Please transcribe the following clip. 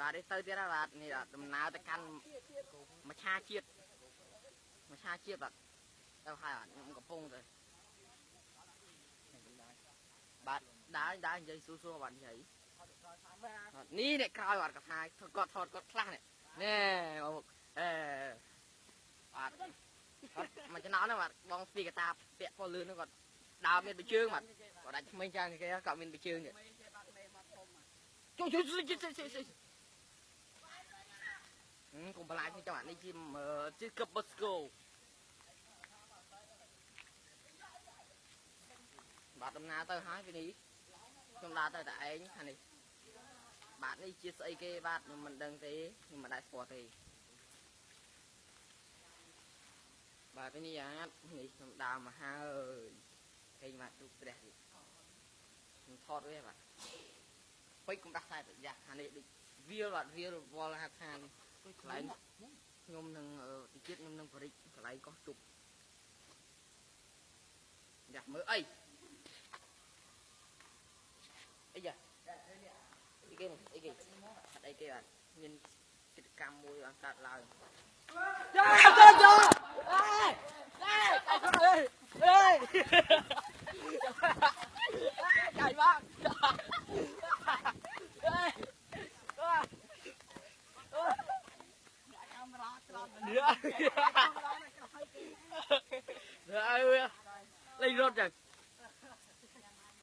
បាទនេះទៅទៀតហើយបាទនេះដំណើរទៅកាន់មច្ឆាជាតិបាទទៅហើយខ្ញុំកំពុងទៅបាទដើរនិយាយសួរបាទនិយាយនេះអ្នកក្រោយបាទគាត់ថាគាត់ថតគាត់ខ្លះនេះអេបាទគាត់មកចំណោនោះបាទបងស្ពីកតាពាក់ពលលឿននោះគាត់ដើរមានបិជើងបាទគាត់ដាច់ថ្មីចាងគេគាត់មានបិជើងនេះជួយកុំបន្លាចនេះចង់អានេះជាកឹបបូស្កូបាទដំណើរទៅហើយពីនេះខ្ញុំដើរទៅតែឯងខាងនេះបាទនេះជាស្អីគេបាទខ្ញុំមិនដឹងទេខ្ញុំមិនដែរស្គាល់ទេបាទពីនេះអានេះខ្ញុំដើរមកហើយឃើញបាទទូព្រះនេះខ្ញុំថតវាបាទពេជ្រកុំដាស់ខ្សែប្រយ័ត្នខាងនេះដូចវាលបាទវាលវល់ហាត់ខាងកន្លែងខ្ញុំនឹងទីទៀតខ្ញុំនឹងបរិចកន្លែងកោះជប់យ៉ាមើលអីយ៉ាអីគេអីគេបាទមានកិច្ចកម្មមួយបានកើតឡើងយ៉ាចាយបងកាមេរ៉ា